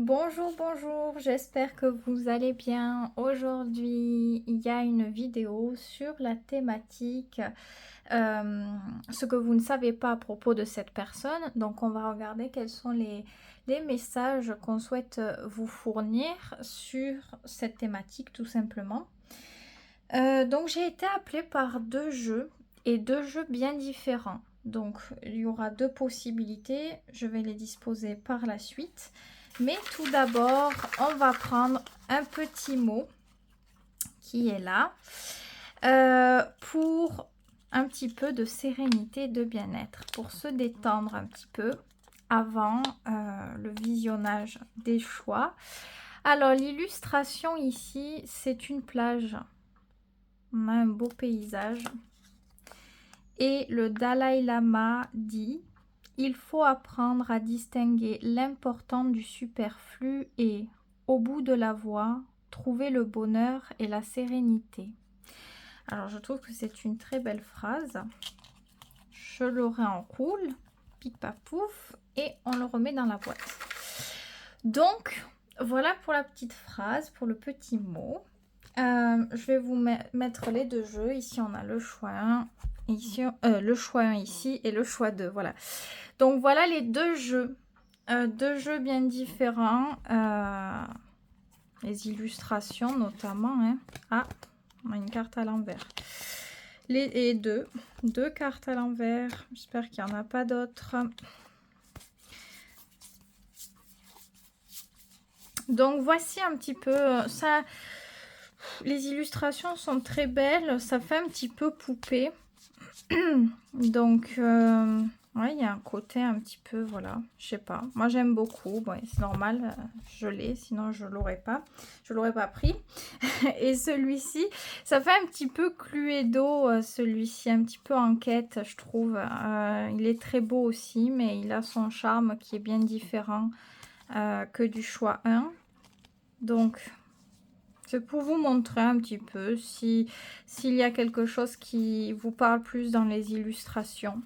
Bonjour, bonjour, j'espère que vous allez bien. Aujourd'hui, il y a une vidéo sur la thématique ce que vous ne savez pas à propos de cette personne. Donc, on va regarder quels sont les messages qu'on souhaite vous fournir sur cette thématique, tout simplement. Donc, j'ai été appelée par deux jeux et deux jeux bien différents. Donc, il y aura deux possibilités. Je vais les disposer par la suite. Mais tout d'abord, on va prendre un petit mot qui est là pour un petit peu de sérénité et de bien-être, pour se détendre un petit peu avant le visionnage des choix. Alors, l'illustration ici, c'est une plage. On a un beau paysage. Et le Dalai Lama dit: il faut apprendre à distinguer l'important du superflu et, au bout de la voie, trouver le bonheur et la sérénité. Alors, je trouve que c'est une très belle phrase. Je le réenroule, pic pas pouf, et on le remet dans la boîte. Donc, voilà pour la petite phrase, pour le petit mot. Je vais vous mettre les deux jeux. Ici, on a le choix 1. Ici, le choix 1 ici et le choix 2. Voilà. Donc, voilà les deux jeux. Deux jeux bien différents. Les illustrations, notamment. Hein. Ah, on a une carte à l'envers. Et deux cartes à l'envers. J'espère qu'il n'y en a pas d'autres. Donc, voici un petit peu ça. Les illustrations sont très belles, ça fait un petit peu poupée. Donc, ouais, il y a un côté un petit peu, voilà, je sais pas. Moi, j'aime beaucoup. Bon, c'est normal, je l'ai, sinon je l'aurais pas pris. Et celui-ci, ça fait un petit peu Cluedo, celui-ci, un petit peu enquête, je trouve. Il est très beau aussi, mais il a son charme qui est bien différent que du choix 1. Donc, c'est pour vous montrer un petit peu s'il y a quelque chose qui vous parle plus dans les illustrations.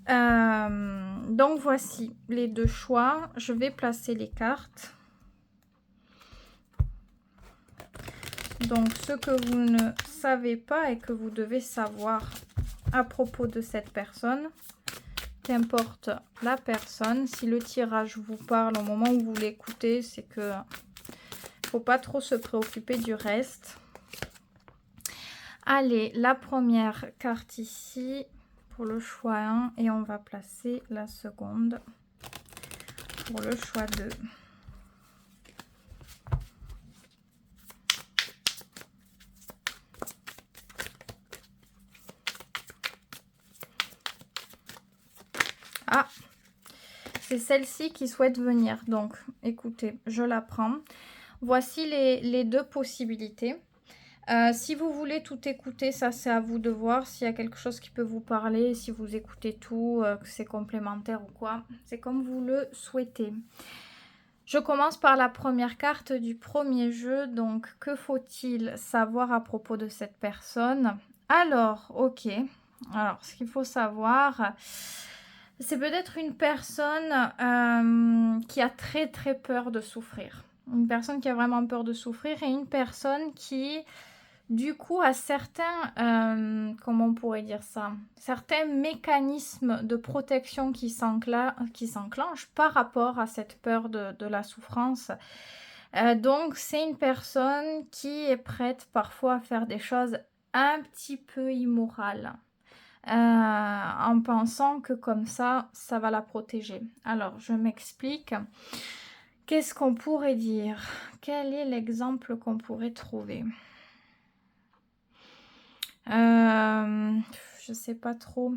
Donc voici les deux choix. Je vais placer les cartes. Donc ce que vous ne savez pas et que vous devez savoir à propos de cette personne, qu'importe la personne, si le tirage vous parle au moment où vous l'écoutez, c'est que faut pas trop se préoccuper du reste. Allez, la première carte ici pour le choix 1 et on va placer la seconde pour le choix 2. Ah, c'est celle-ci qui souhaite venir. Donc, écoutez, je la prends. Voici les deux possibilités. Si vous voulez tout écouter, ça c'est à vous de voir. S'il y a quelque chose qui peut vous parler, si vous écoutez tout, que c'est complémentaire ou quoi, c'est comme vous le souhaitez. Je commence par la première carte du premier jeu. Donc, que faut-il savoir à propos de cette personne? Alors, ok. Alors, ce qu'il faut savoir, c'est peut-être une personne qui a très très peur de souffrir. Une personne qui a vraiment peur de souffrir et une personne qui, du coup, a certains, comment on pourrait dire ça, certains mécanismes de protection qui s'enclenchent par rapport à cette peur de la souffrance. Donc, c'est une personne qui est prête parfois à faire des choses un petit peu immorales. En pensant que comme ça va la protéger. Alors, je m'explique. Qu'est-ce qu'on pourrait dire? Quel est l'exemple qu'on pourrait trouver? Je sais pas trop.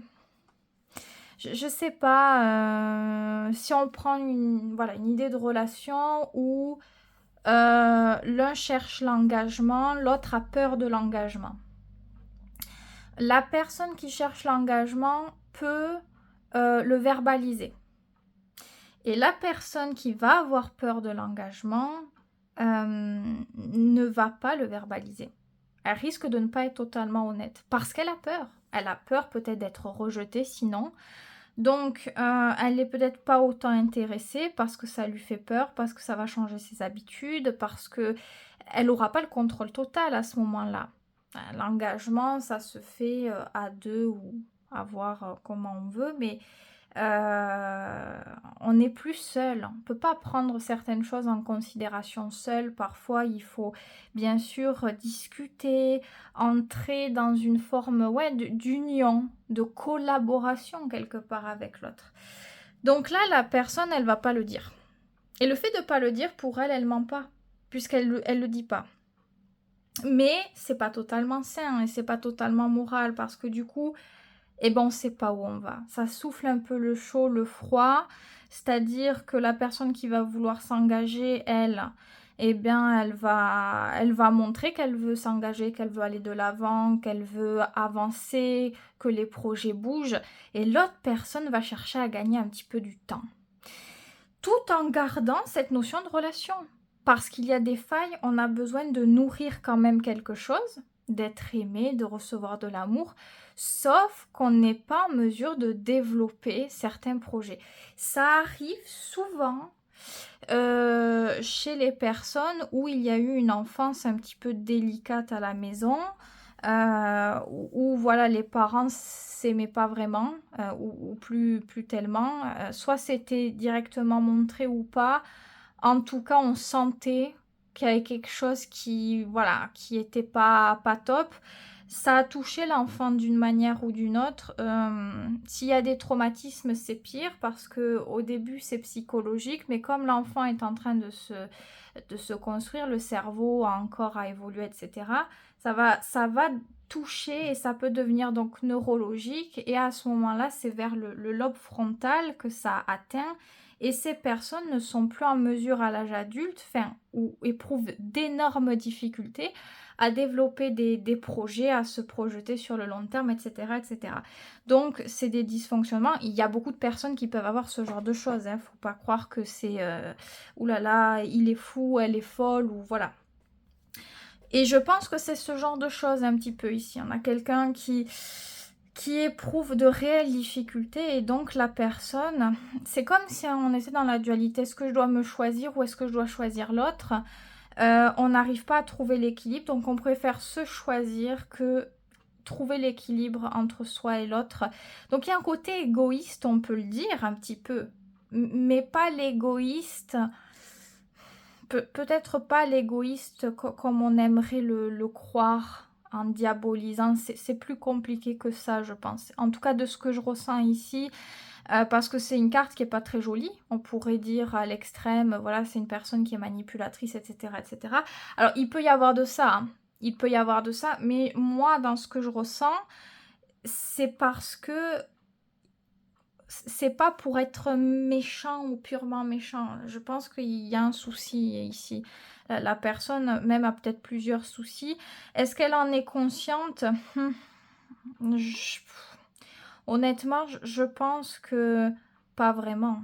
Je sais pas si on prend une idée de relation où l'un cherche l'engagement, l'autre a peur de l'engagement. La personne qui cherche l'engagement peut le verbaliser. Et la personne qui va avoir peur de l'engagement ne va pas le verbaliser. Elle risque de ne pas être totalement honnête parce qu'elle a peur. Elle a peur peut-être d'être rejetée sinon. Donc, elle n'est peut-être pas autant intéressée parce que ça lui fait peur, parce que ça va changer ses habitudes, parce que elle n'aura pas le contrôle total à ce moment-là. L'engagement, ça se fait à deux ou à voir comment on veut, mais on n'est plus seul. On ne peut pas prendre certaines choses en considération seul. Parfois, il faut bien sûr discuter, entrer dans une forme d'union, de collaboration quelque part avec l'autre. Donc là, la personne, elle va pas le dire. Et le fait de pas le dire, pour elle, elle ment pas, puisqu'elle le dit pas. Mais c'est pas totalement sain et c'est pas totalement moral parce que du coup, eh ben on sait pas où on va. Ça souffle un peu le chaud, le froid, c'est-à-dire que la personne qui va vouloir s'engager, elle, eh bien elle va montrer qu'elle veut s'engager, qu'elle veut aller de l'avant, qu'elle veut avancer, que les projets bougent, et l'autre personne va chercher à gagner un petit peu du temps. Tout en gardant cette notion de relation. Parce qu'il y a des failles, on a besoin de nourrir quand même quelque chose, d'être aimé, de recevoir de l'amour, sauf qu'on n'est pas en mesure de développer certains projets. Ça arrive souvent chez les personnes où il y a eu une enfance un petit peu délicate à la maison, où voilà, les parents s'aimaient pas vraiment, ou plus tellement. Soit c'était directement montré ou pas. En tout cas, on sentait qu'il y avait quelque chose qui, voilà, qui était pas top. Ça a touché l'enfant d'une manière ou d'une autre. S'il y a des traumatismes, c'est pire parce que au début, c'est psychologique, mais comme l'enfant est en train de se construire, le cerveau a encore à évoluer, etc., ça va toucher et ça peut devenir donc neurologique. Et à ce moment-là, c'est vers le lobe frontal que ça atteint. Et ces personnes ne sont plus en mesure à l'âge adulte, ou éprouvent d'énormes difficultés à développer des projets, à se projeter sur le long terme, etc. etc. Donc, c'est des dysfonctionnements. Il y a beaucoup de personnes qui peuvent avoir ce genre de choses. Hein. Faut pas croire que c'est oulala, il est fou, elle est folle, ou voilà. Et je pense que c'est ce genre de choses un petit peu ici. On a quelqu'un qui éprouve de réelles difficultés et donc la personne, c'est comme si on était dans la dualité, est-ce que je dois me choisir ou est-ce que je dois choisir l'autre? On n'arrive pas à trouver l'équilibre, donc on préfère se choisir que trouver l'équilibre entre soi et l'autre. Donc il y a un côté égoïste, on peut le dire un petit peu, mais pas l'égoïste, peut-être pas l'égoïste comme on aimerait le croire en diabolisant. C'est plus compliqué que ça, je pense. En tout cas, de ce que je ressens ici, parce que c'est une carte qui est pas très jolie. On pourrait dire à l'extrême, voilà, c'est une personne qui est manipulatrice, etc., etc. Alors, il peut y avoir de ça, hein. Il peut y avoir de ça, mais moi, dans ce que je ressens, c'est parce que c'est pas pour être méchant ou purement méchant. Je pense qu'il y a un souci ici. La personne même a peut-être plusieurs soucis. Est-ce qu'elle en est consciente? Honnêtement, je pense que pas vraiment.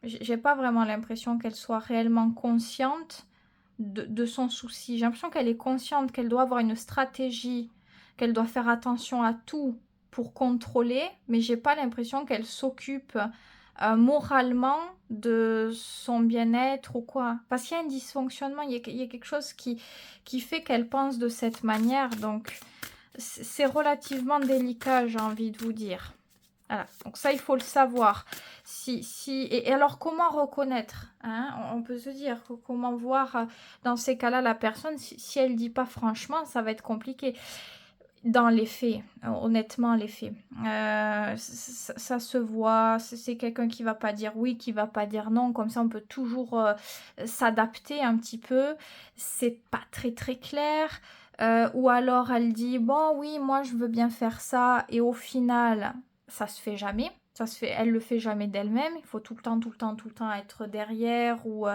J'ai pas vraiment l'impression qu'elle soit réellement consciente de son souci. J'ai l'impression qu'elle est consciente qu'elle doit avoir une stratégie, qu'elle doit faire attention à tout pour contrôler, mais j'ai pas l'impression qu'elle s'occupe moralement de son bien-être ou quoi. Parce qu'il y a un dysfonctionnement, il y a quelque chose qui fait qu'elle pense de cette manière, donc c'est relativement délicat, j'ai envie de vous dire. Voilà, donc ça, il faut le savoir. Et alors, comment reconnaître, hein? On peut se dire, comment voir dans ces cas-là la personne, si elle ne dit pas franchement, ça va être compliqué. Dans les faits, honnêtement, les faits. Ça se voit, c'est quelqu'un qui va pas dire oui, qui va pas dire non, comme ça on peut toujours s'adapter un petit peu. C'est pas très très clair. Ou alors elle dit, bon oui, moi je veux bien faire ça, et au final, ça se fait jamais. Elle le fait jamais d'elle-même. Il faut tout le temps être derrière ou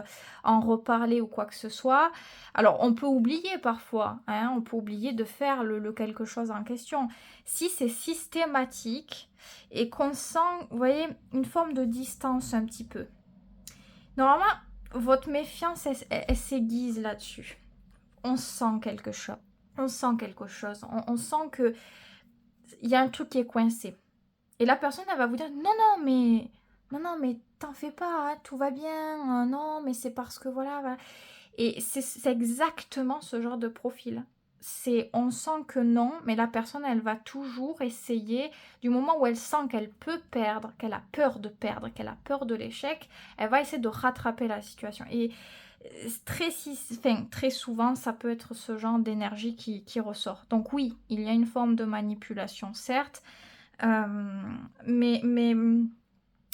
en reparler ou quoi que ce soit. Alors, on peut oublier parfois, hein, on peut oublier de faire le quelque chose en question. Si c'est systématique et qu'on sent, vous voyez, une forme de distance un petit peu. Normalement, votre méfiance, elle s'aiguise là-dessus. On sent quelque chose. On sent que il y a un truc qui est coincé. Et la personne, elle va vous dire, non, mais t'en fais pas, hein, tout va bien, non, mais c'est parce que voilà, voilà. Et c'est exactement ce genre de profil. On sent que non, mais la personne, elle va toujours essayer, du moment où elle sent qu'elle peut perdre, qu'elle a peur de perdre, qu'elle a peur de l'échec, elle va essayer de rattraper la situation. Et très souvent, ça peut être ce genre d'énergie qui ressort. Donc oui, il y a une forme de manipulation, certes, mais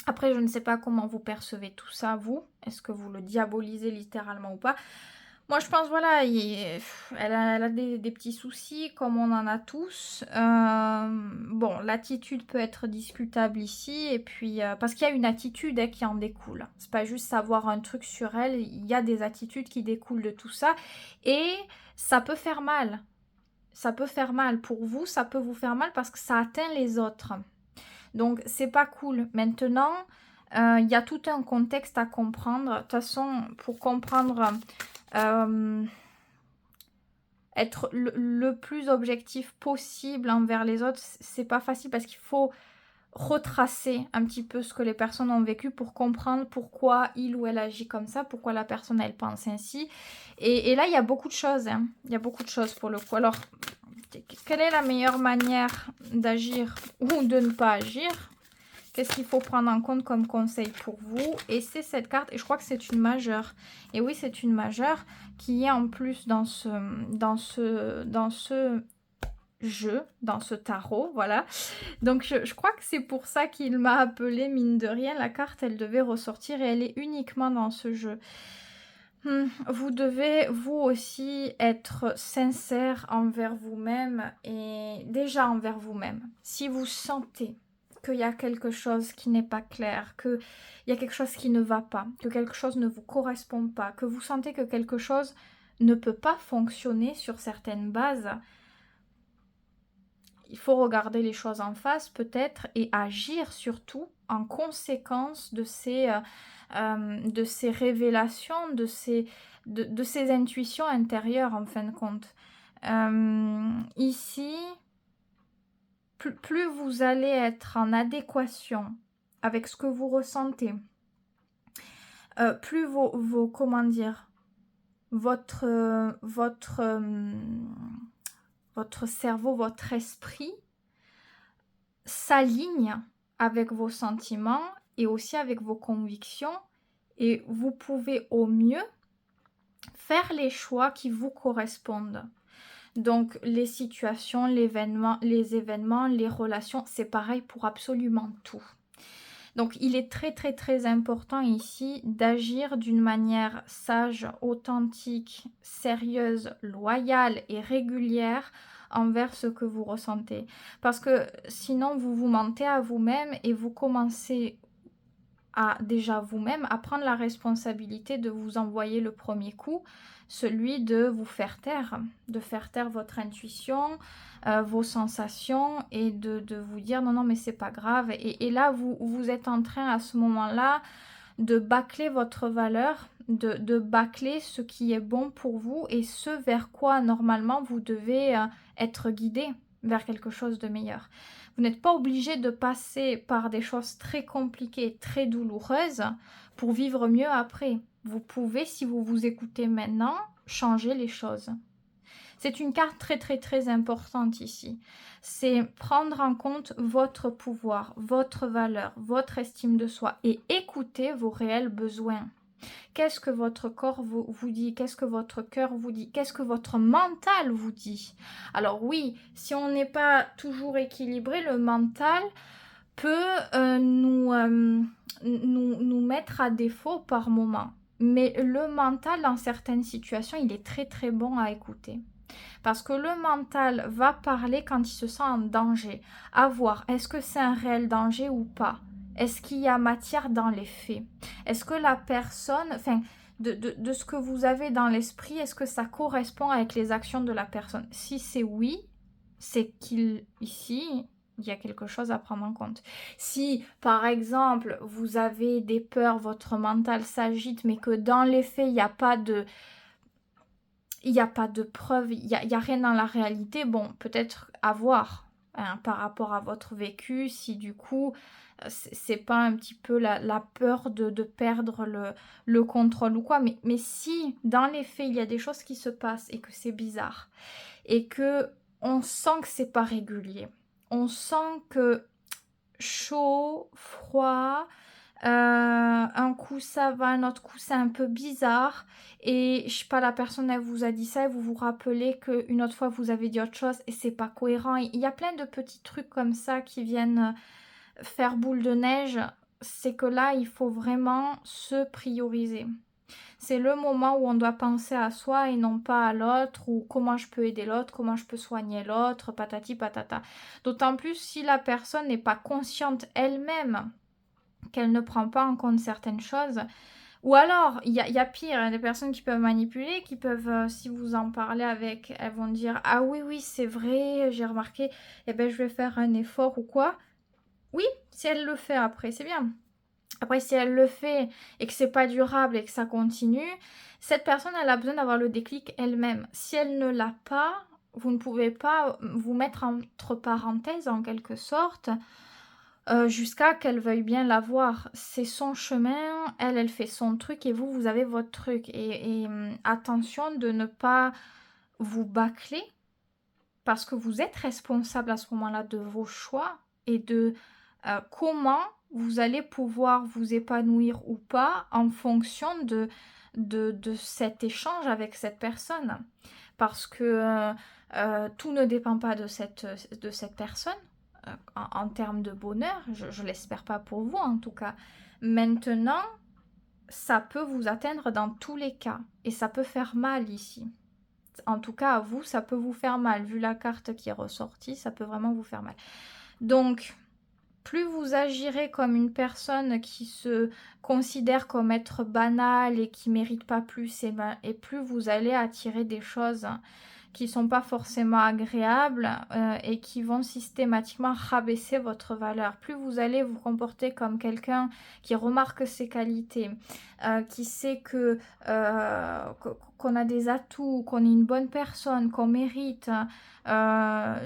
après, je ne sais pas comment vous percevez tout ça, vous. Est-ce que vous le diabolisez littéralement ou pas? Moi, je pense, voilà, elle a des petits soucis, comme on en a tous. Bon, l'attitude peut être discutable ici, et puis, parce qu'il y a une attitude qui en découle. C'est pas juste savoir un truc sur elle, il y a des attitudes qui découlent de tout ça, et ça peut faire mal. Ça peut faire mal pour vous, ça peut vous faire mal parce que ça atteint les autres. Donc, c'est pas cool. Maintenant, il y a tout un contexte à comprendre. De toute façon, pour comprendre, être le plus objectif possible envers les autres, c'est pas facile parce qu'il faut retracer un petit peu ce que les personnes ont vécu pour comprendre pourquoi il ou elle agit comme ça, pourquoi la personne elle pense ainsi. Et là, il y a beaucoup de choses. Hein. Il y a beaucoup de choses pour le coup. Alors, quelle est la meilleure manière d'agir ou de ne pas agir? Qu'est-ce qu'il faut prendre en compte comme conseil pour vous? Et c'est cette carte, et je crois que c'est une majeure. Et oui, c'est une majeure qui est en plus dans ce jeu, dans ce tarot, voilà. Donc je crois que c'est pour ça qu'il m'a appelé, mine de rien. La carte, elle devait ressortir et elle est uniquement dans ce jeu. Vous devez, vous aussi, être sincère envers vous-même et déjà envers vous-même. Si vous sentez qu'il y a quelque chose qui n'est pas clair, qu'il y a quelque chose qui ne va pas, que quelque chose ne vous correspond pas, que vous sentez que quelque chose ne peut pas fonctionner sur certaines bases, il faut regarder les choses en face peut-être et agir surtout en conséquence de ces révélations, de ces intuitions intérieures en fin de compte. Ici, plus vous allez être en adéquation avec ce que vous ressentez, plus comment dire, votre cerveau, votre esprit s'aligne avec vos sentiments et aussi avec vos convictions, et vous pouvez au mieux faire les choix qui vous correspondent. Donc les situations, les événements, les relations, c'est pareil pour absolument tout. Donc il est très très très important ici d'agir d'une manière sage, authentique, sérieuse, loyale et régulière envers ce que vous ressentez. Parce que sinon vous vous mentez à vous-même et vous commencez à déjà vous-même à prendre la responsabilité de vous envoyer le premier coup, celui de vous faire taire, de faire taire votre intuition, vos sensations et de vous dire non mais c'est pas grave. Et là vous êtes en train à ce moment-là de bâcler votre valeur, de bâcler ce qui est bon pour vous et ce vers quoi normalement vous devez être guidé, vers quelque chose de meilleur. Vous n'êtes pas obligé de passer par des choses très compliquées, très douloureuses pour vivre mieux après. Vous pouvez, si vous vous écoutez maintenant, changer les choses. C'est une carte très très très importante ici. C'est prendre en compte votre pouvoir, votre valeur, votre estime de soi et écouter vos réels besoins. Qu'est-ce que votre corps vous dit? Qu'est-ce que votre cœur vous dit? Qu'est-ce que votre mental vous dit? Alors oui, si on n'est pas toujours équilibré, le mental peut nous mettre à défaut par moment. Mais le mental, dans certaines situations, il est très très bon à écouter. Parce que le mental va parler quand il se sent en danger. À voir, est-ce que c'est un réel danger ou pas? Est-ce qu'il y a matière dans les faits? Est-ce que la personne, enfin, de ce que vous avez dans l'esprit, est-ce que ça correspond avec les actions de la personne? Si c'est oui, c'est ici, il y a quelque chose à prendre en compte. Si, par exemple, vous avez des peurs, votre mental s'agite, mais que dans les faits, il n'y a pas de preuves, il n'y a rien dans la réalité, bon, peut-être à voir. hein, par rapport à votre vécu, si du coup, c'est pas un petit peu la peur de perdre le contrôle ou quoi. Mais si, dans les faits, il y a des choses qui se passent et que c'est bizarre et que on sent que c'est pas régulier, on sent que chaud, froid, un coup ça va, un autre coup c'est un peu bizarre et je sais pas, la personne elle vous a dit ça et vous vous rappelez qu'une autre fois vous avez dit autre chose et c'est pas cohérent. Il y a plein de petits trucs comme ça qui viennent faire boule de neige. C'est que là, il faut vraiment se prioriser. C'est le moment où on doit penser à soi et non pas à l'autre, ou comment je peux aider l'autre, comment je peux soigner l'autre, patati patata. D'autant plus si la personne n'est pas consciente elle-même qu'elle ne prend pas en compte certaines choses. Ou alors, il y a pire, il y a des personnes qui peuvent manipuler, qui peuvent, si vous en parlez avec, elles vont dire « Ah oui, oui, c'est vrai, j'ai remarqué, eh ben, je vais faire un effort ou quoi ». Oui, si elle le fait après, c'est bien. Après, si elle le fait et que c'est pas durable et que ça continue, cette personne, elle a besoin d'avoir le déclic elle-même. Si elle ne l'a pas, vous ne pouvez pas vous mettre entre parenthèses en quelque sorte jusqu'à qu'elle veuille bien l'avoir. C'est son chemin, elle fait son truc et vous avez votre truc. Et attention de ne pas vous bâcler parce que vous êtes responsable à ce moment-là de vos choix et de comment vous allez pouvoir vous épanouir ou pas en fonction de cet échange avec cette personne. Parce que tout ne dépend pas de cette personne en termes de bonheur. Je l'espère pas pour vous en tout cas. Maintenant, ça peut vous atteindre dans tous les cas et ça peut faire mal ici. En tout cas, à vous, ça peut vous faire mal. Vu la carte qui est ressortie, ça peut vraiment vous faire mal. Donc, plus vous agirez comme une personne qui se considère comme être banale et qui mérite pas plus, et plus vous allez attirer des choses qui sont pas forcément agréables et qui vont systématiquement rabaisser votre valeur. Plus vous allez vous comporter comme quelqu'un qui remarque ses qualités, qui sait qu'on a des atouts, qu'on est une bonne personne, qu'on mérite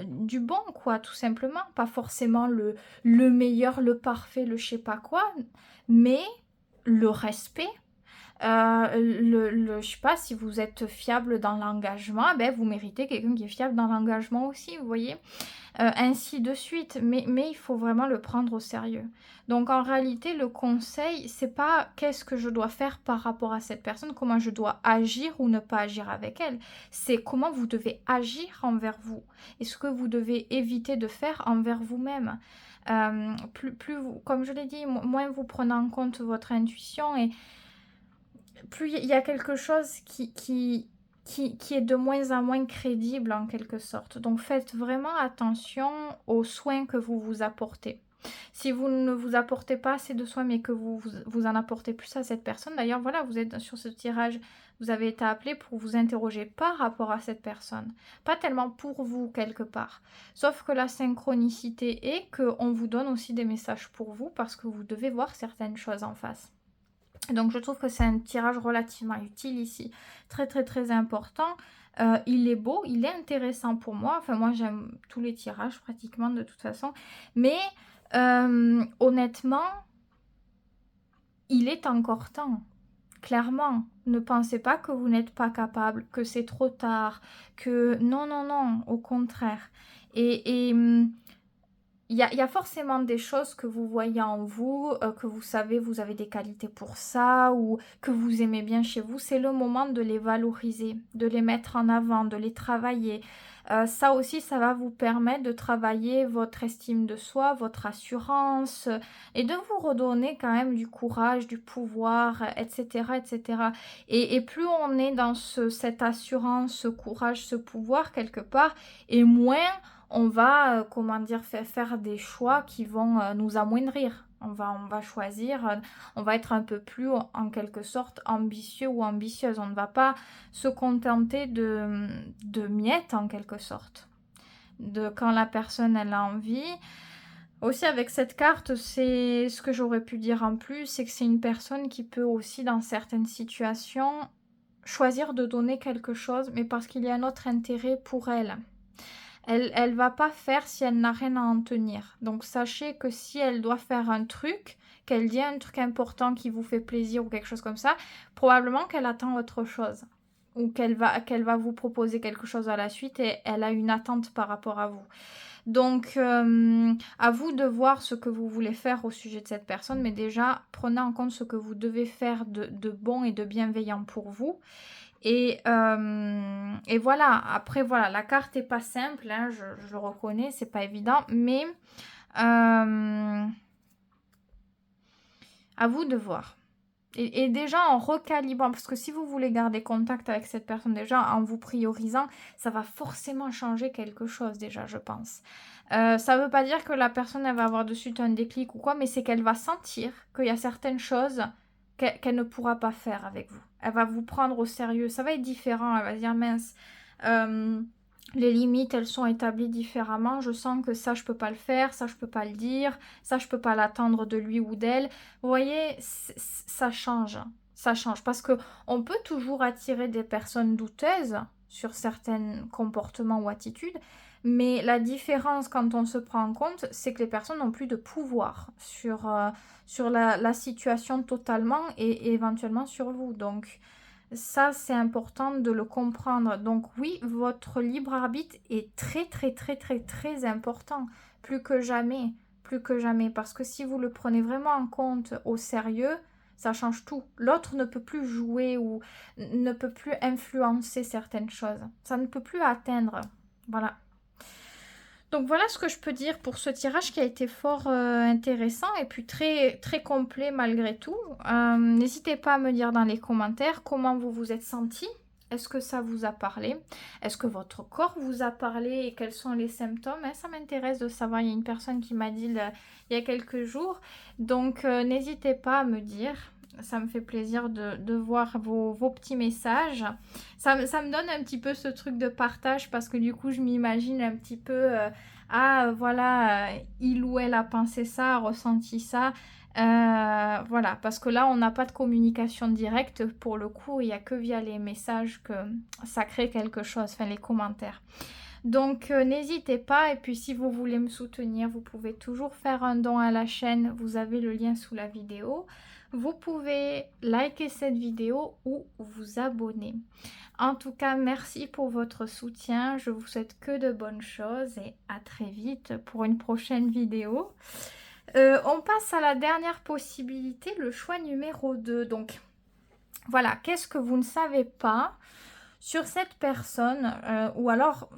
du bon, quoi, tout simplement. Pas forcément le meilleur, le parfait, le je sais pas quoi, mais le respect. Je sais pas, si vous êtes fiable dans l'engagement, ben vous méritez quelqu'un qui est fiable dans l'engagement aussi, vous voyez, ainsi de suite. Mais il faut vraiment le prendre au sérieux. Donc en réalité, le conseil, c'est pas qu'est-ce que je dois faire par rapport à cette personne, comment je dois agir ou ne pas agir avec elle. C'est comment vous devez agir envers vous et ce que vous devez éviter de faire envers vous-même. Plus vous, comme je l'ai dit, moins vous prenez en compte votre intuition et plus il y a quelque chose qui est de moins en moins crédible en quelque sorte. Donc faites vraiment attention aux soins que vous vous apportez. Si vous ne vous apportez pas assez de soins mais que vous en apportez plus à cette personne, d'ailleurs voilà, vous êtes sur ce tirage, vous avez été appelé pour vous interroger par rapport à cette personne. Pas tellement pour vous quelque part. Sauf que la synchronicité est qu'on vous donne aussi des messages pour vous parce que vous devez voir certaines choses en face. Donc je trouve que c'est un tirage relativement utile ici, très très très important. Il est beau, il est intéressant pour moi, enfin moi j'aime tous les tirages pratiquement de toute façon, mais honnêtement, il est encore temps, clairement. Ne pensez pas que vous n'êtes pas capable, que c'est trop tard, que non, non, non, au contraire. Et il y a forcément des choses que vous voyez en vous, que vous savez, vous avez des qualités pour ça, ou que vous aimez bien chez vous. C'est le moment de les valoriser, de les mettre en avant, de les travailler. Ça aussi, ça va vous permettre de travailler votre estime de soi, votre assurance, et de vous redonner quand même du courage, du pouvoir, etc. etc. Et plus on est dans cette assurance, ce courage, ce pouvoir quelque part, et moins on va, comment dire, faire des choix qui vont nous amoindrir. On va choisir, on va être un peu plus, en quelque sorte, ambitieux ou ambitieuse. On ne va pas se contenter de miettes, en quelque sorte. De quand la personne, elle a envie. Aussi, avec cette carte, c'est ce que j'aurais pu dire en plus, c'est que c'est une personne qui peut aussi, dans certaines situations, choisir de donner quelque chose, mais parce qu'il y a un autre intérêt pour elle. elle va pas faire si elle n'a rien à en tenir. Donc sachez que si elle doit faire un truc, qu'elle dit un truc important qui vous fait plaisir ou quelque chose comme ça, probablement qu'elle attend autre chose. Ou qu'elle va vous proposer quelque chose à la suite et elle a une attente par rapport à vous. Donc, à vous de voir ce que vous voulez faire au sujet de cette personne, mais déjà, prenez en compte ce que vous devez faire de bon et de bienveillant pour vous. Et voilà, après, voilà, la carte n'est pas simple, hein, je le reconnais, c'est pas évident, mais à vous de voir. Et déjà en recalibrant, parce que si vous voulez garder contact avec cette personne, déjà en vous priorisant, ça va forcément changer quelque chose déjà, je pense. Ça ne veut pas dire que la personne, elle va avoir de suite un déclic ou quoi, mais c'est qu'elle va sentir qu'il y a certaines choses qu'elle ne pourra pas faire avec vous. Elle va vous prendre au sérieux, ça va être différent, elle va dire mince, les limites, elles sont établies différemment. Je sens que ça, je peux pas le faire, ça, je peux pas le dire, ça, je peux pas l'attendre de lui ou d'elle. Vous voyez, ça change. Ça change parce que on peut toujours attirer des personnes douteuses sur certains comportements ou attitudes, mais la différence quand on se prend en compte, c'est que les personnes n'ont plus de pouvoir sur la situation totalement et éventuellement sur vous. Donc, ça, c'est important de le comprendre. Donc oui, votre libre arbitre est très, très, très, très, très important. Plus que jamais. Plus que jamais. Parce que si vous le prenez vraiment en compte au sérieux, ça change tout. L'autre ne peut plus jouer ou ne peut plus influencer certaines choses. Ça ne peut plus atteindre. Voilà. Donc voilà ce que je peux dire pour ce tirage qui a été fort intéressant et puis très, très complet malgré tout. N'hésitez pas à me dire dans les commentaires comment vous vous êtes senti. Est-ce que ça vous a parlé? Est-ce que votre corps vous a parlé et quels sont les symptômes? Ça m'intéresse de savoir. Il y a une personne qui m'a dit il y a quelques jours. Donc n'hésitez pas à me dire. Ça me fait plaisir de voir vos petits messages. Ça me donne un petit peu ce truc de partage parce que du coup, je m'imagine un petit peu... voilà, il ou elle a pensé ça, a ressenti ça. Voilà, parce que là, on n'a pas de communication directe. Pour le coup, il n'y a que via les messages que ça crée quelque chose, enfin les commentaires. Donc, n'hésitez pas. Et puis, si vous voulez me soutenir, vous pouvez toujours faire un don à la chaîne. Vous avez le lien sous la vidéo. Vous pouvez liker cette vidéo ou vous abonner. En tout cas, merci pour votre soutien. Je vous souhaite que de bonnes choses et à très vite pour une prochaine vidéo. On passe à la dernière possibilité, le choix numéro 2. Donc, voilà, qu'est-ce que vous ne savez pas sur cette personne ou alors,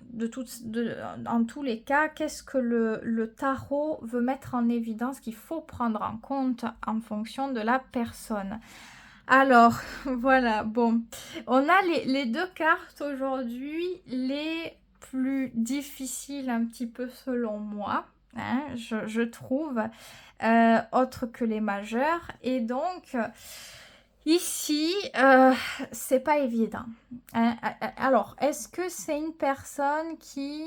en tous les cas, qu'est-ce que le tarot veut mettre en évidence qu'il faut prendre en compte en fonction de la personne. Alors, voilà, bon, on a les deux cartes aujourd'hui, les plus difficiles un petit peu selon moi, hein, je trouve, autres que les majeures. Et donc, ici, c'est pas évident. Hein. Alors, est-ce que c'est une personne qui...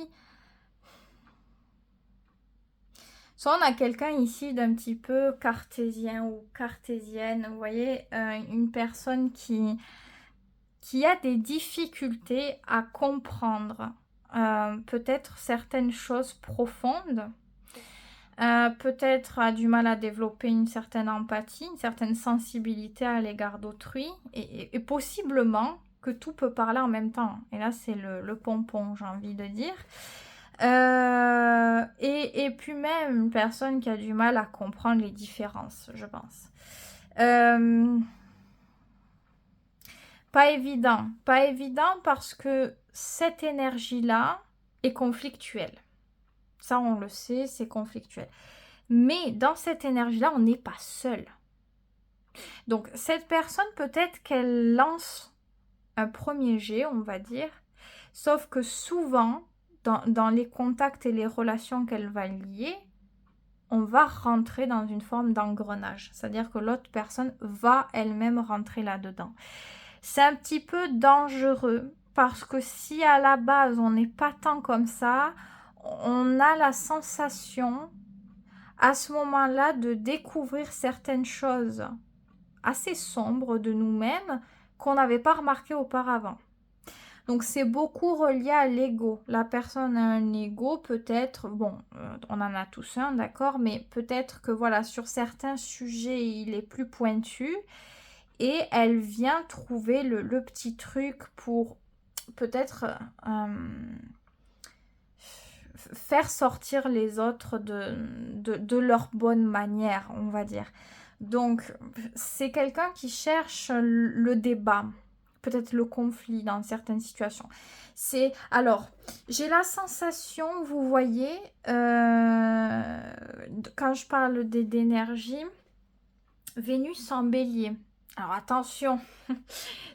Soit on a quelqu'un ici d'un petit peu cartésien ou cartésienne, vous voyez, une personne qui a des difficultés à comprendre peut-être certaines choses profondes, peut-être a du mal à développer une certaine empathie, une certaine sensibilité à l'égard d'autrui, et possiblement que tout peut parler en même temps. Et là, c'est le pompon, j'ai envie de dire. Et puis même une personne qui a du mal à comprendre les différences, je pense. Pas évident. Pas évident parce que cette énergie-là est conflictuelle. Ça, on le sait, c'est conflictuel. Mais dans cette énergie-là, on n'est pas seul. Donc, cette personne, peut-être qu'elle lance un premier jet, on va dire. Sauf que souvent, dans les contacts et les relations qu'elle va lier, on va rentrer dans une forme d'engrenage. C'est-à-dire que l'autre personne va elle-même rentrer là-dedans. C'est un petit peu dangereux parce que si à la base on n'est pas tant comme ça, on a la sensation à ce moment-là de découvrir certaines choses assez sombres de nous-mêmes qu'on n'avait pas remarquées auparavant. Donc c'est beaucoup relié à l'ego. La personne a un ego, peut-être, bon, on en a tous un, d'accord, mais peut-être que voilà, sur certains sujets, il est plus pointu et elle vient trouver le petit truc pour peut-être faire sortir les autres de leur bonne manière, on va dire. Donc, c'est quelqu'un qui cherche le débat, peut-être le conflit dans certaines situations. C'est alors, j'ai la sensation, vous voyez, quand je parle d'énergie, Vénus en bélier. Alors attention,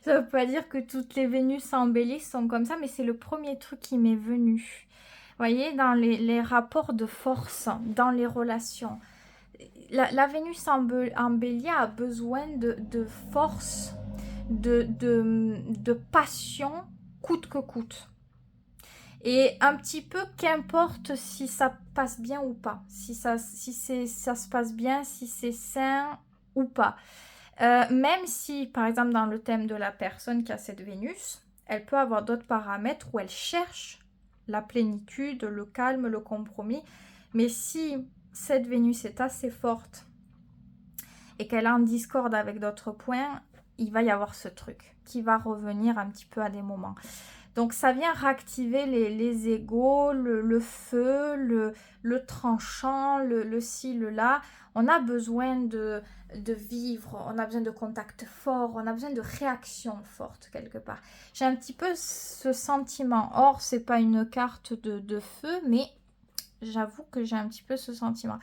ça veut pas dire que toutes les Vénus en bélier sont comme ça, mais c'est le premier truc qui m'est venu. Vous voyez, dans les rapports de force, dans les relations, la Vénus en bélier a besoin de force, de passion, coûte que coûte. Et un petit peu, qu'importe si ça passe bien ou pas, si ça se passe bien, si c'est sain ou pas. Même si, par exemple, dans le thème de la personne qui a cette Vénus, elle peut avoir d'autres paramètres où elle cherche la plénitude, le calme, le compromis. Mais si cette Vénus est assez forte et qu'elle est en discorde avec d'autres points, il va y avoir ce truc qui va revenir un petit peu à des moments. Donc ça vient réactiver les égos, le feu, le tranchant, le ci, le là. On a besoin de vivre, on a besoin de contact fort, on a besoin de réaction forte quelque part. J'ai un petit peu ce sentiment. Or, c'est pas une carte de feu, mais j'avoue que j'ai un petit peu ce sentiment.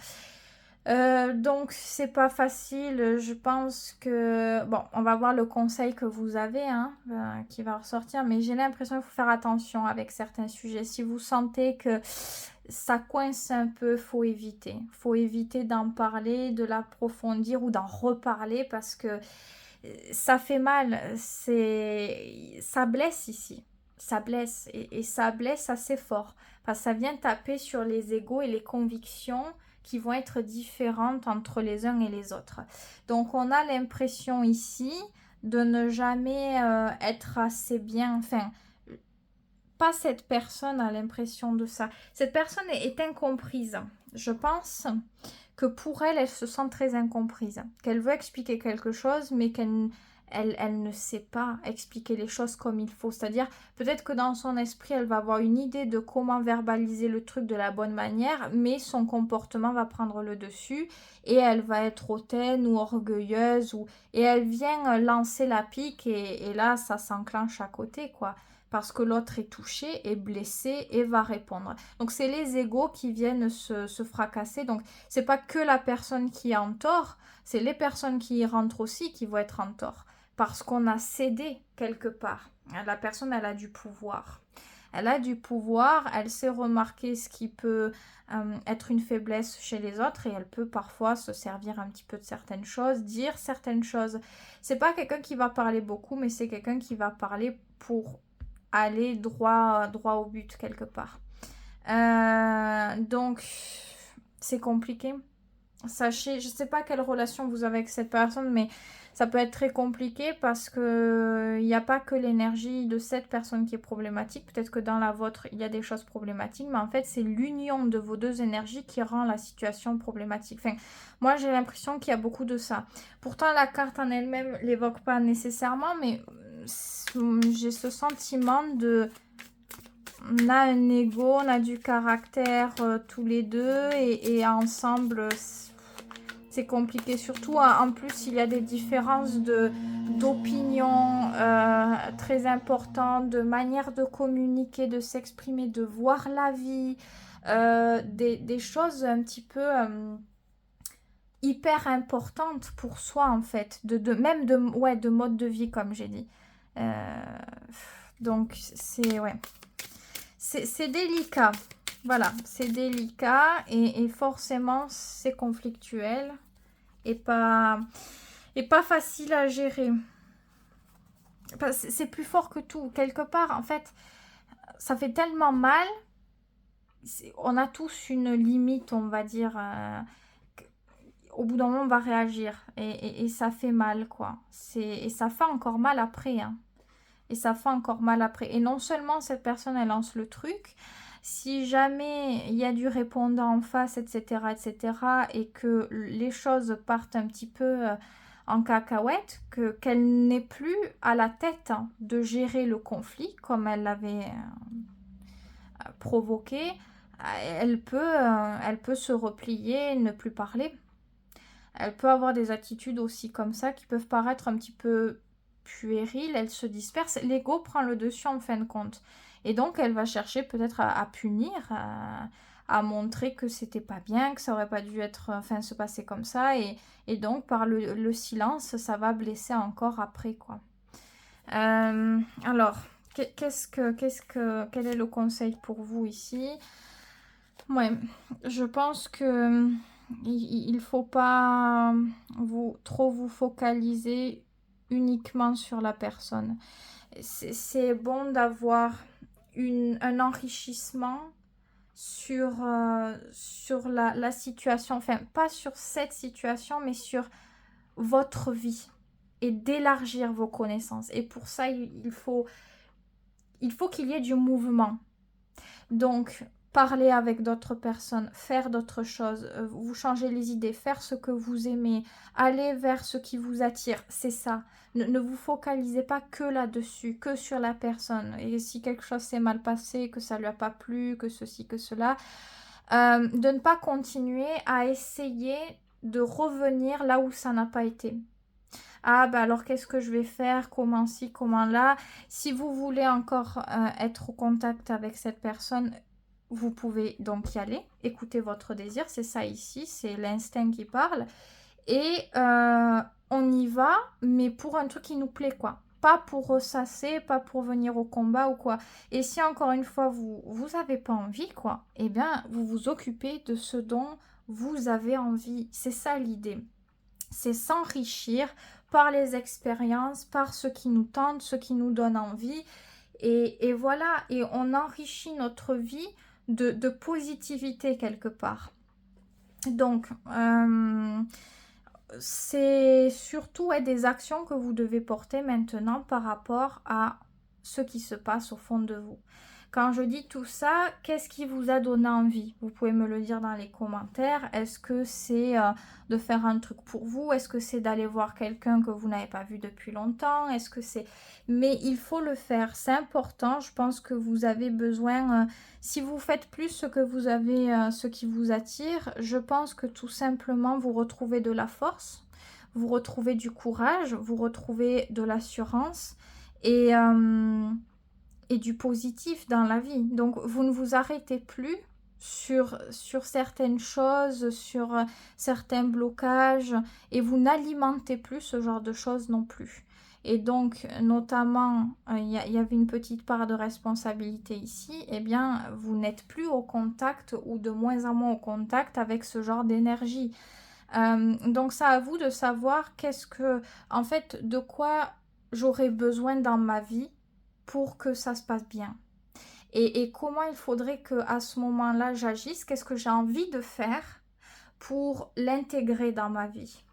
Donc c'est pas facile, je pense que bon, on va voir le conseil que vous avez qui va ressortir, mais j'ai l'impression qu'il faut faire attention avec certains sujets. Si vous sentez que ça coince un peu, faut éviter d'en parler, de l'approfondir ou d'en reparler parce que ça fait mal, ça blesse ici, ça blesse et ça blesse assez fort parce que ça vient taper sur les égos et les convictions qui vont être différentes entre les uns et les autres. Donc on a l'impression ici de ne jamais être assez bien, enfin, pas cette personne a l'impression de ça. Cette personne est incomprise. Je pense que pour elle, elle se sent très incomprise. Qu'elle veut expliquer quelque chose, mais elle ne sait pas expliquer les choses comme il faut. C'est-à-dire, peut-être que dans son esprit, elle va avoir une idée de comment verbaliser le truc de la bonne manière, mais son comportement va prendre le dessus et elle va être hautaine ou orgueilleuse. Et elle vient lancer la pique et là, ça s'enclenche à côté, quoi. Parce que l'autre est touché, est blessé et va répondre. Donc, c'est les égos qui viennent se fracasser. Donc, c'est pas que la personne qui est en tort, c'est les personnes qui y rentrent aussi qui vont être en tort. Parce qu'on a cédé quelque part. La personne, elle a du pouvoir. Elle a du pouvoir, elle sait remarquer ce qui peut être une faiblesse chez les autres et elle peut parfois se servir un petit peu de certaines choses, dire certaines choses. C'est pas quelqu'un qui va parler beaucoup, mais c'est quelqu'un qui va parler pour aller droit au but quelque part. Donc, c'est compliqué. Sachez, je ne sais pas quelle relation vous avez avec cette personne, mais ça peut être très compliqué parce que il n'y a pas que l'énergie de cette personne qui est problématique. Peut-être que dans la vôtre, il y a des choses problématiques, mais en fait, c'est l'union de vos deux énergies qui rend la situation problématique. Enfin, moi, j'ai l'impression qu'il y a beaucoup de ça. Pourtant, la carte en elle-même ne l'évoque pas nécessairement, mais j'ai ce sentiment de... On a un ego, on a du caractère tous les deux et ensemble... c'est compliqué, surtout en plus il y a des différences d'opinion très importantes, de manière de communiquer, de s'exprimer, de voir la vie, des choses un petit peu hyper importantes pour soi en fait, même de mode de vie comme j'ai dit. Donc c'est délicat. Voilà, c'est délicat et forcément c'est conflictuel et pas facile à gérer. C'est plus fort que tout. Quelque part, en fait, ça fait tellement mal. On a tous une limite, on va dire. Au bout d'un moment, on va réagir et ça fait mal, quoi. Et ça fait encore mal après, hein. Et ça fait encore mal après. Et non seulement cette personne, elle lance le truc, si jamais il y a du répondant en face, etc., etc., et que les choses partent un petit peu en cacahuète, qu'elle n'est plus à la tête de gérer le conflit comme elle l'avait provoqué, elle peut se replier, ne plus parler. Elle peut avoir des attitudes aussi comme ça qui peuvent paraître un petit peu puériles, elle se disperse. L'ego prend le dessus en fin de compte. Et donc, elle va chercher peut-être à punir, à montrer que c'était pas bien, que ça aurait pas dû être, enfin, se passer comme ça. Et donc, par le silence, ça va blesser encore après, quoi. Alors, quel est le conseil pour vous ici? Ouais, je pense que il faut pas trop vous focaliser uniquement sur la personne. C'est bon d'avoir un enrichissement sur la situation, enfin pas sur cette situation, mais sur votre vie et d'élargir vos connaissances. Et pour ça, il faut qu'il y ait du mouvement. Donc, parler avec d'autres personnes, faire d'autres choses, vous changer les idées, faire ce que vous aimez, aller vers ce qui vous attire, c'est ça. Ne vous focalisez pas que là-dessus, que sur la personne. Et si quelque chose s'est mal passé, que ça lui a pas plu, que ceci, que cela, de ne pas continuer à essayer de revenir là où ça n'a pas été. Ah, bah alors qu'est-ce que je vais faire? Comment ci, comment là? Si vous voulez encore être au contact avec cette personne, vous pouvez donc y aller, écouter votre désir, c'est ça ici, c'est l'instinct qui parle. Et on y va, mais pour un truc qui nous plaît, quoi. Pas pour ressasser, pas pour venir au combat ou quoi. Et si encore une fois, vous avez pas envie, quoi, eh bien, vous vous occupez de ce dont vous avez envie. C'est ça l'idée. C'est s'enrichir par les expériences, par ce qui nous tente, ce qui nous donne envie. Et voilà, et on enrichit notre vie de positivité quelque part. Donc, c'est surtout des actions que vous devez porter maintenant par rapport à ce qui se passe au fond de vous. Quand je dis tout ça, qu'est-ce qui vous a donné envie? Vous pouvez me le dire dans les commentaires. Est-ce que c'est de faire un truc pour vous? Est-ce que c'est d'aller voir quelqu'un que vous n'avez pas vu depuis longtemps? Est-ce que c'est... Mais il faut le faire, c'est important. Je pense que vous avez besoin... si vous faites plus ce que vous avez, ce qui vous attire, je pense que tout simplement vous retrouvez de la force, vous retrouvez du courage, vous retrouvez de l'assurance et du positif dans la vie. Donc, vous ne vous arrêtez plus sur certaines choses, sur certains blocages, et vous n'alimentez plus ce genre de choses non plus. Et donc, notamment, il y avait une petite part de responsabilité ici, eh bien, vous n'êtes plus au contact ou de moins en moins au contact avec ce genre d'énergie. Donc, c'est à vous de savoir en fait, de quoi j'aurais besoin dans ma vie pour que ça se passe bien. Et comment il faudrait qu'à ce moment-là, j'agisse, qu'est-ce que j'ai envie de faire pour l'intégrer dans ma vie.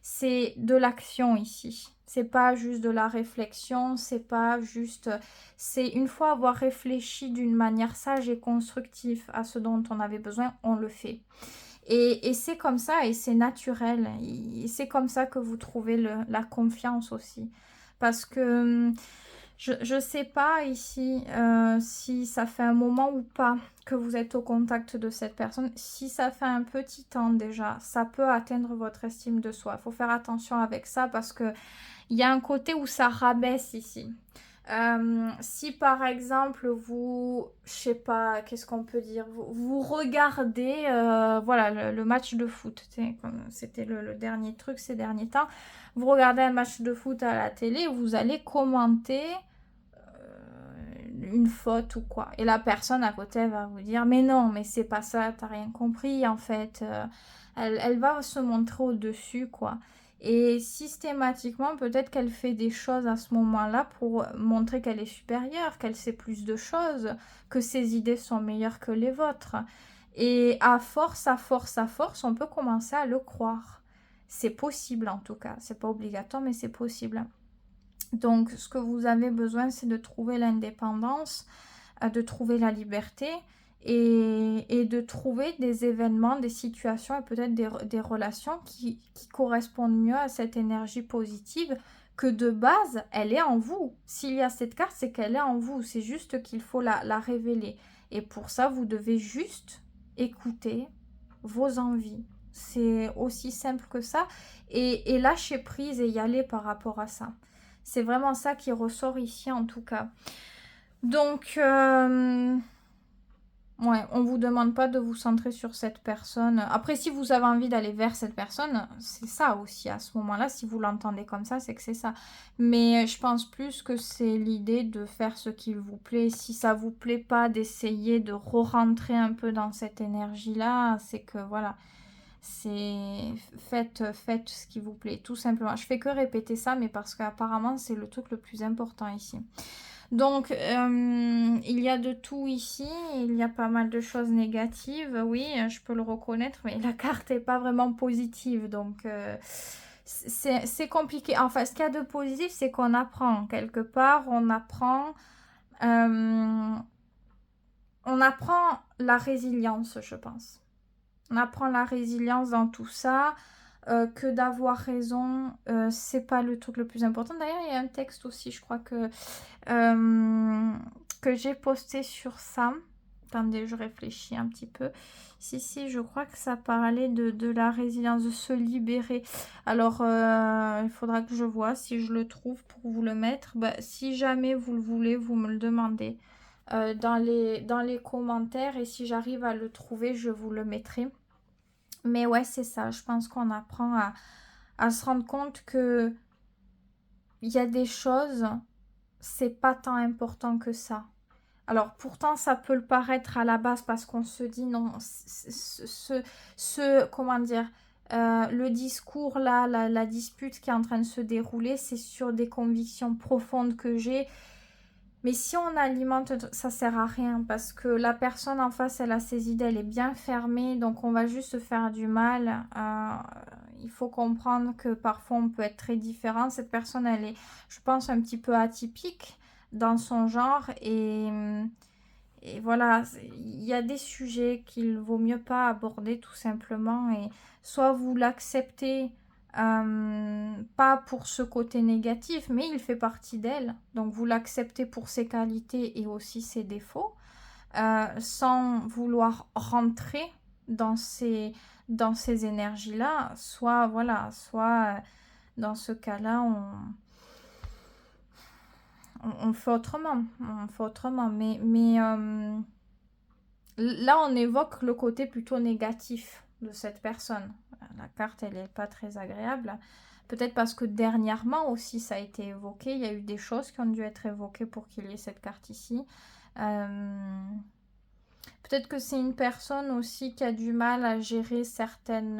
C'est de l'action ici. C'est pas juste de la réflexion, c'est pas juste... C'est une fois avoir réfléchi d'une manière sage et constructive à ce dont on avait besoin, on le fait. Et c'est comme ça, et c'est naturel. Et c'est comme ça que vous trouvez la confiance aussi. Parce que... Je ne sais pas ici si ça fait un moment ou pas que vous êtes au contact de cette personne. Si ça fait un petit temps déjà, ça peut atteindre votre estime de soi. Il faut faire attention avec ça parce qu'il y a un côté où ça rabaisse ici. Si par exemple je sais pas, qu'est-ce qu'on peut dire, vous regardez voilà, le match de foot, c'était le dernier truc ces derniers temps, vous regardez un match de foot à la télé, vous allez commenter une faute ou quoi. Et la personne à côté va vous dire mais non, mais c'est pas ça, t'as rien compris en fait. Elle va se montrer au-dessus quoi. Et systématiquement, peut-être qu'elle fait des choses à ce moment-là pour montrer qu'elle est supérieure, qu'elle sait plus de choses, que ses idées sont meilleures que les vôtres. Et à force, on peut commencer à le croire. C'est possible en tout cas. C'est pas obligatoire, mais c'est possible. Donc, ce que vous avez besoin, c'est de trouver l'indépendance, de trouver la liberté et de trouver des événements, des situations et peut-être des relations qui correspondent mieux à cette énergie positive que de base, elle est en vous. S'il y a cette carte, c'est qu'elle est en vous. C'est juste qu'il faut la révéler. Et pour ça, vous devez juste écouter vos envies. C'est aussi simple que ça. Et lâcher prise et y aller par rapport à ça. C'est vraiment ça qui ressort ici en tout cas. Donc, ouais, on vous demande pas de vous centrer sur cette personne. Après, si vous avez envie d'aller vers cette personne, c'est ça aussi à ce moment-là. Si vous l'entendez comme ça, c'est que c'est ça. Mais je pense plus que c'est l'idée de faire ce qu'il vous plaît. Si ça vous plaît pas, d'essayer de re-rentrer un peu dans cette énergie-là, c'est que voilà. C'est faites ce qui vous plaît, tout simplement. Je fais que répéter ça, mais parce qu'apparemment, c'est le truc le plus important ici. Donc, il y a de tout ici. Il y a pas mal de choses négatives. Oui, je peux le reconnaître, mais la carte n'est pas vraiment positive. Donc, c'est compliqué. Enfin, ce qu'il y a de positif, c'est qu'on apprend. Quelque part, on apprend la résilience, je pense. On apprend la résilience dans tout ça. Que d'avoir raison, c'est pas le truc le plus important. D'ailleurs, il y a un texte aussi, je crois que j'ai posté sur ça. Attendez, je réfléchis un petit peu. Si, je crois que ça parlait de la résilience, de se libérer. Alors, il faudra que je vois si je le trouve pour vous le mettre. Bah, si jamais vous le voulez, vous me le demandez dans les commentaires. Et si j'arrive à le trouver, je vous le mettrai. Mais ouais, c'est ça. Je pense qu'on apprend à se rendre compte que il y a des choses, c'est pas tant important que ça. Alors pourtant, ça peut le paraître à la base parce qu'on se dit non, comment dire, le discours là, la dispute qui est en train de se dérouler, c'est sur des convictions profondes que j'ai. Mais si on alimente, ça sert à rien parce que la personne en face, elle a ses idées, elle est bien fermée, donc on va juste se faire du mal. Il faut comprendre que parfois on peut être très différent. Cette personne, elle est, je pense, un petit peu atypique dans son genre et voilà, il y a des sujets qu'il vaut mieux pas aborder tout simplement et soit vous l'acceptez pas pour ce côté négatif, mais il fait partie d'elle. Donc vous l'acceptez pour ses qualités et aussi ses défauts, sans vouloir rentrer dans ces énergies-là. Soit voilà, soit dans ce cas-là, on fait autrement. On fait autrement. Mais là, on évoque le côté plutôt négatif de cette personne. La carte, elle n'est pas très agréable. Peut-être parce que dernièrement aussi, ça a été évoqué. Il y a eu des choses qui ont dû être évoquées pour qu'il y ait cette carte ici. Peut-être que c'est une personne aussi qui a du mal à gérer certaines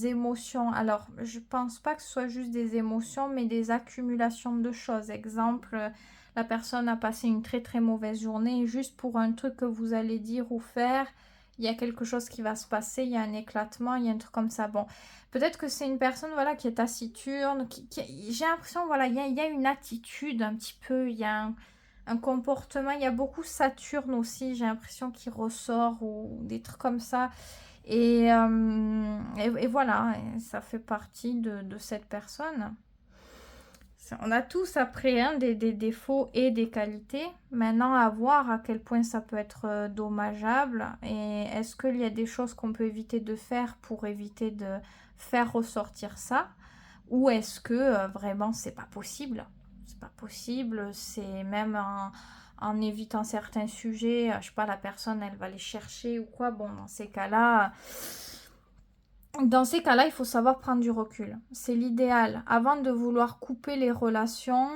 émotions. Alors, je pense pas que ce soit juste des émotions, mais des accumulations de choses. Exemple, la personne a passé une très très mauvaise journée et juste pour un truc que vous allez dire ou faire, il y a quelque chose qui va se passer, il y a un éclatement, il y a un truc comme ça. Bon, peut-être que c'est une personne voilà, qui est taciturne, j'ai l'impression, voilà, il y a une attitude un petit peu, il y a un comportement, il y a beaucoup Saturne aussi, j'ai l'impression qu'il ressort ou des trucs comme ça. Et voilà, ça fait partie de cette personne. On a tous après des défauts et des qualités. Maintenant, à voir à quel point ça peut être dommageable. Et est-ce qu'il y a des choses qu'on peut éviter de faire pour éviter de faire ressortir ça? Ou est-ce que vraiment c'est pas possible? C'est pas possible, c'est même en évitant certains sujets, je sais pas, la personne elle va les chercher ou quoi. Bon, dans ces cas-là, il faut savoir prendre du recul. C'est l'idéal. Avant de vouloir couper les relations,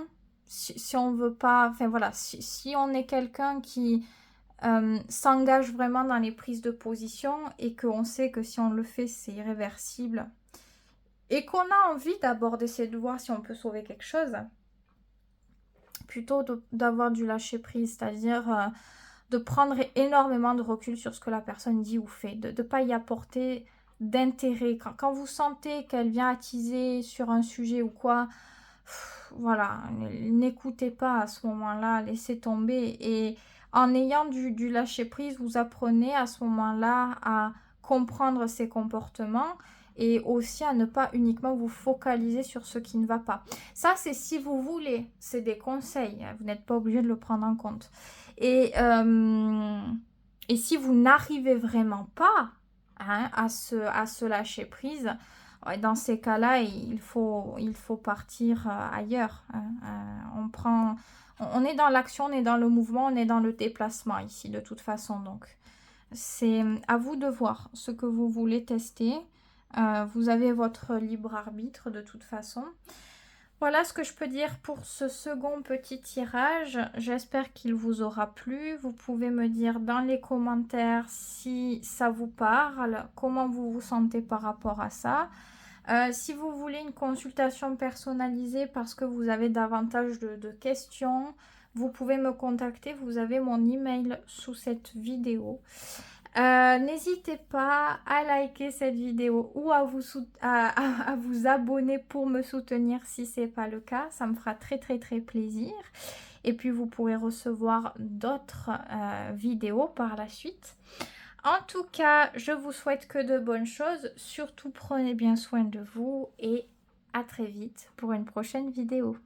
si on veut pas, enfin voilà, si on est quelqu'un qui s'engage vraiment dans les prises de position et qu'on sait que si on le fait, c'est irréversible et qu'on a envie d'aborder de voir si on peut sauver quelque chose, plutôt d'avoir du lâcher prise, c'est-à-dire de prendre énormément de recul sur ce que la personne dit ou fait, de ne pas y apporter d'intérêt. Quand vous sentez qu'elle vient attiser sur un sujet ou quoi, voilà, n'écoutez pas à ce moment-là, laissez tomber. Et en ayant du lâcher-prise, vous apprenez à ce moment-là à comprendre ses comportements et aussi à ne pas uniquement vous focaliser sur ce qui ne va pas. Ça, c'est si vous voulez, c'est des conseils, vous n'êtes pas obligé de le prendre en compte. Et si vous n'arrivez vraiment pas à se lâcher prise, ouais, dans ces cas-là, il faut partir ailleurs. On est dans l'action, on est dans le mouvement, on est dans le déplacement ici de toute façon. Donc, c'est à vous de voir ce que vous voulez tester. Vous avez votre libre arbitre de toute façon. Voilà ce que je peux dire pour ce second petit tirage. J'espère qu'il vous aura plu. Vous pouvez me dire dans les commentaires si ça vous parle, comment vous vous sentez par rapport à ça. Si vous voulez une consultation personnalisée parce que vous avez davantage de questions, vous pouvez me contacter. Vous avez mon email sous cette vidéo. N'hésitez pas à liker cette vidéo ou à vous abonner pour me soutenir si ce n'est pas le cas. Ça me fera très plaisir. Et puis vous pourrez recevoir d'autres vidéos par la suite. En tout cas, je vous souhaite que de bonnes choses. Surtout, prenez bien soin de vous et à très vite pour une prochaine vidéo.